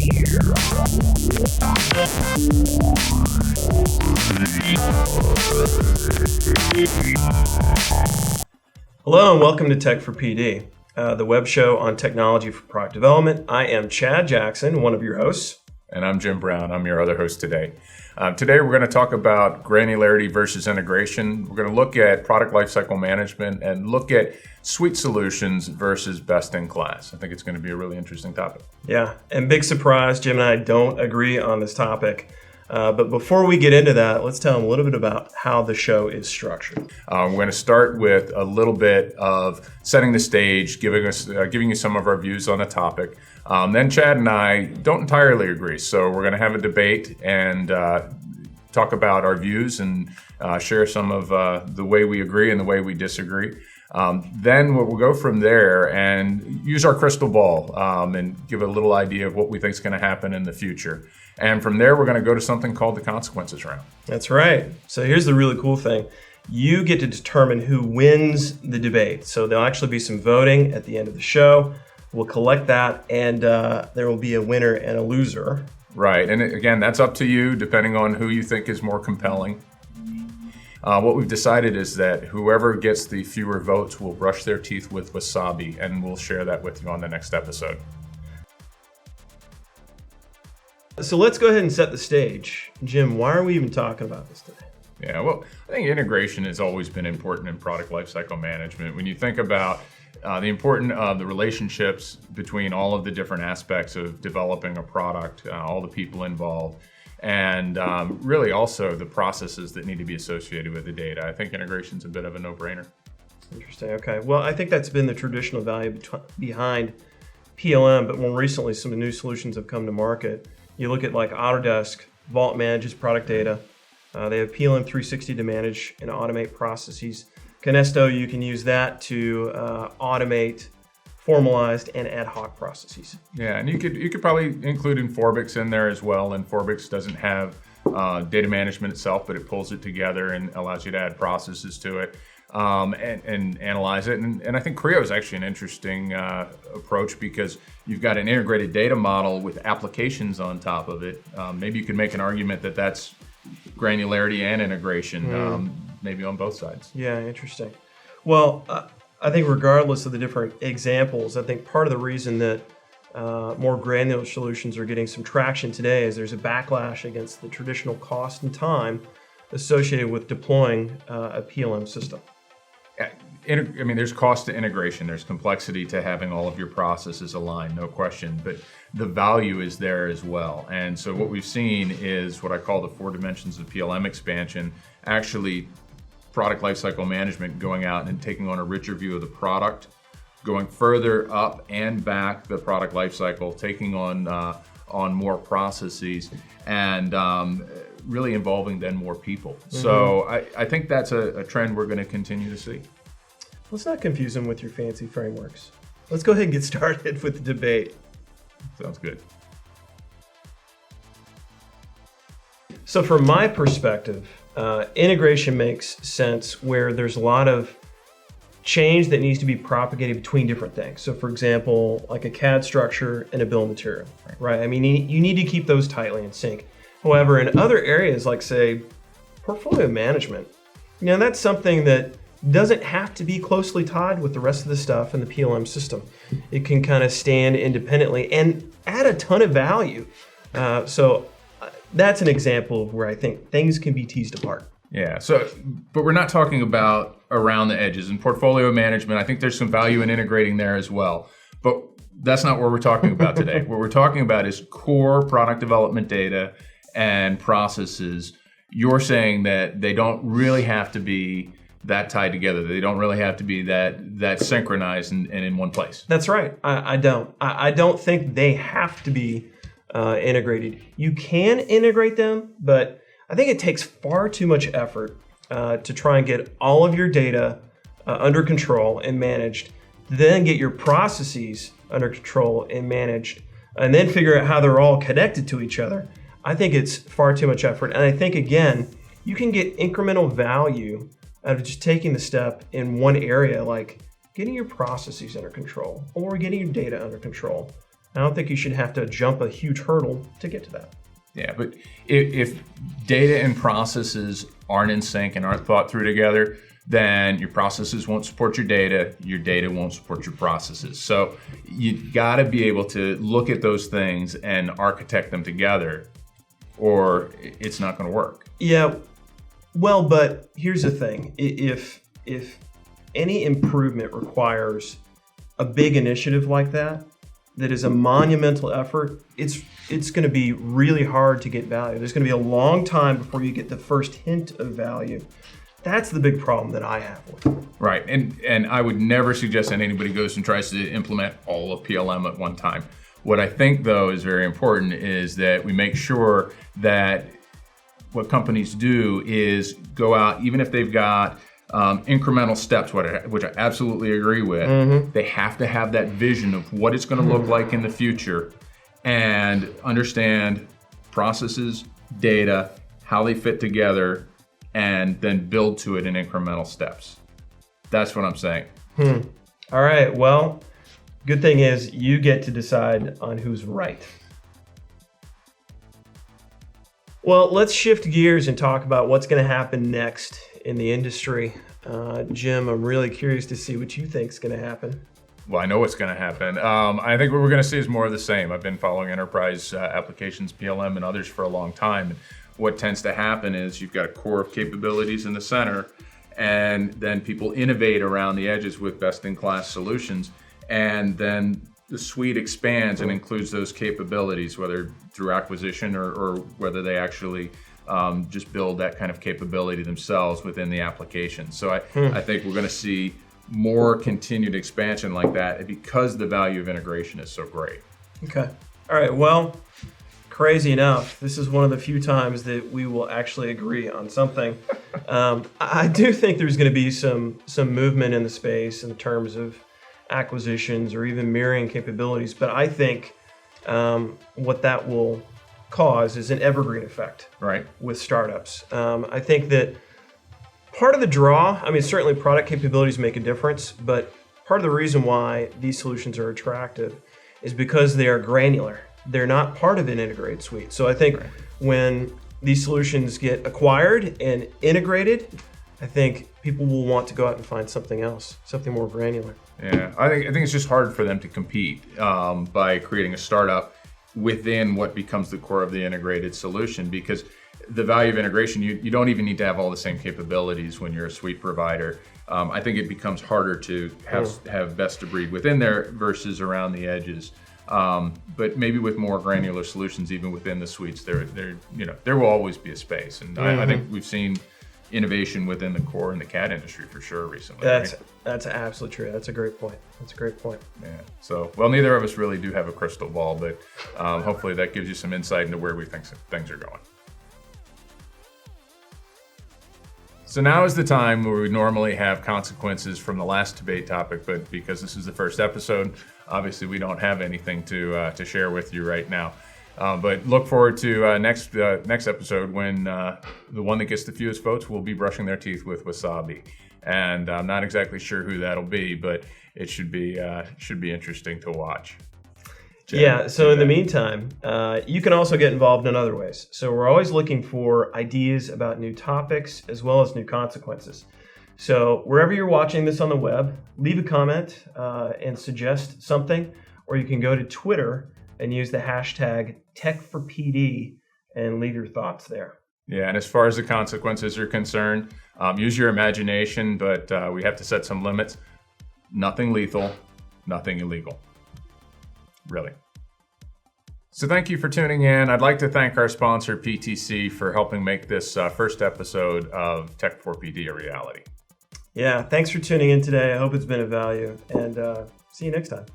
Hello and welcome to Tech for PD, the web show on technology for product development. I am Chad Jackson, one of your hosts. And I'm Jim Brown. I'm your other host today. Today we're going to talk about granularity versus integration. We're going to look at product lifecycle management and look at suite solutions versus best in class. I think it's going to be a really interesting topic. Yeah, and big surprise, Jim and I don't agree on this topic. But before we get into that, let's tell them a little bit about how the show is structured. We're going to start with a little bit of setting the stage, giving you some of our views on the topic. Then Chad and I don't entirely agree, so we're going to have a debate and talk about our views and share some of the way we agree and the way we disagree. Then we'll go from there and use our crystal ball and give a little idea of what we think is going to happen in the future. And from there, we're going to go to something called the consequences round. That's right. So here's the really cool thing. You get to determine who wins the debate. So there'll actually be some voting at the end of the show. We'll collect that, and there will be a winner and a loser. Right. And again, that's up to you, depending on who you think is more compelling. What we've decided is that whoever gets the fewer votes will brush their teeth with wasabi, and we'll share that with you on the next episode. So let's go ahead and set the stage. Jim, why are we even talking about this today? Yeah, well, I think integration has always been important in product lifecycle management. When you think about the importance of the relationships between all of the different aspects of developing a product, all the people involved, and really also the processes that need to be associated with the data, I think integration is a bit of a no-brainer. Interesting. Okay. Well, I think that's been the traditional value behind PLM, but more recently, some new solutions have come to market. You look at like Autodesk, Vault manages product data. They have PLM 360 to manage and automate processes. Canesto, you can use that to automate formalized and ad hoc processes. Yeah, and you could probably include Inforbix in there as well. And Inforbix doesn't have data management itself, but it pulls it together and allows you to add processes to it and analyze it. And I think Creo is actually an interesting approach because you've got an integrated data model with applications on top of it. Maybe you could make an argument that that's granularity and integration, maybe on both sides. Yeah, interesting. Well, I think regardless of the different examples, I think part of the reason that more granular solutions are getting some traction today is there's a backlash against the traditional cost and time associated with deploying a PLM system. I mean, there's cost to integration, there's complexity to having all of your processes aligned, no question, but the value is there as well. And so what we've seen is what I call the 4 dimensions of PLM expansion, actually product lifecycle management going out and taking on a richer view of the product, going further up and back the product lifecycle, taking on more processes, and really involving then more people. Mm-hmm. So I think that's a trend we're going to continue to see. Let's not confuse them with your fancy frameworks. Let's go ahead and get started with the debate. Sounds good. So from my perspective, integration makes sense where there's a lot of change that needs to be propagated between different things. So for example, like a CAD structure and a bill of material, right? I mean, you need to keep those tightly in sync. However, in other areas like say portfolio management, that's something that doesn't have to be closely tied with the rest of the stuff in the PLM system. It can kind of stand independently and add a ton of value. So that's an example of where I think things can be teased apart. Yeah, but we're not talking about around the edges. In portfolio management, I think there's some value in integrating there as well. But that's not what we're talking about today. What we're talking about is core product development data and processes. You're saying that they don't really have to be that tied together. They don't really have to be that synchronized and in one place. That's right. I don't. I don't think they have to be integrated. You can integrate them, but I think it takes far too much effort to try and get all of your data under control and managed, then get your processes under control and managed, and then figure out how they're all connected to each other. I think it's far too much effort. And I think, again, you can get incremental value out of just taking the step in one area, like getting your processes under control or getting your data under control. I don't think you should have to jump a huge hurdle to get to that. Yeah, but if data and processes aren't in sync and aren't thought through together, then your processes won't support your data won't support your processes. So you got to be able to look at those things and architect them together, or it's not going to work. Yeah, well, but here's the thing. If any improvement requires a big initiative like that is a monumental effort, it's going to be really hard to get value. There's going to be a long time before you get the first hint of value. That's the big problem that I have with it. Right, and I would never suggest that anybody goes and tries to implement all of PLM at one time. What I think, though, is very important is that we make sure that what companies do is go out, even if they've got incremental steps, which I absolutely agree with, they have to have that vision of what it's going to look like in the future and understand processes, data, how they fit together, and then build to it in incremental steps. That's what I'm saying. All right, well, good thing is you get to decide on who's right. Well, let's shift gears and talk about what's going to happen next in the industry. Jim, I'm really curious to see what you think is going to happen. Well, I know what's going to happen. I think what we're going to see is more of the same. I've been following enterprise applications, PLM, and others for a long time. And what tends to happen is you've got a core of capabilities in the center, and then people innovate around the edges with best-in-class solutions. And then the suite expands and includes those capabilities, whether through acquisition or whether they actually just build that kind of capability themselves within the application. So I think we're going to see more continued expansion like that because the value of integration is so great. Okay. All right. Well, crazy enough, this is one of the few times that we will actually agree on something. I do think there's going to be some movement in the space in terms of acquisitions or even mirroring capabilities, but I think what that will cause is an evergreen effect, right, with startups. I think that part of the draw, I mean, certainly product capabilities make a difference, but part of the reason why these solutions are attractive is because they are granular. They're not part of an integrated suite. So I think when these solutions get acquired and integrated, I think people will want to go out and find something else, something more granular. Yeah, I think it's just hard for them to compete by creating a startup within what becomes the core of the integrated solution, because the value of integration, you don't even need to have all the same capabilities when you're a suite provider. I think it becomes harder to have best of breed within there versus around the edges. But maybe with more granular solutions, even within the suites, there will always be a space. And I think we've seen innovation within the core in the CAD industry for sure recently. That's absolutely true. That's a great point. Yeah. So, well, neither of us really do have a crystal ball, but hopefully that gives you some insight into where we think things are going. So now is the time where we normally have consequences from the last debate topic, but because this is the first episode, obviously we don't have anything to share with you right now. But look forward to next episode when the one that gets the fewest votes will be brushing their teeth with wasabi. And I'm not exactly sure who that'll be, but it should be interesting to watch. Yeah, so in the meantime, you can also get involved in other ways. So we're always looking for ideas about new topics as well as new consequences. So wherever you're watching this on the web, leave a comment and suggest something, or you can go to Twitter and use the hashtag #TechForPD and leave your thoughts there. Yeah, and as far as the consequences are concerned, use your imagination, but we have to set some limits. Nothing lethal, nothing illegal. Really. So thank you for tuning in. I'd like to thank our sponsor, PTC, for helping make this first episode of Tech4PD a reality. Yeah, thanks for tuning in today. I hope it's been of value, and see you next time.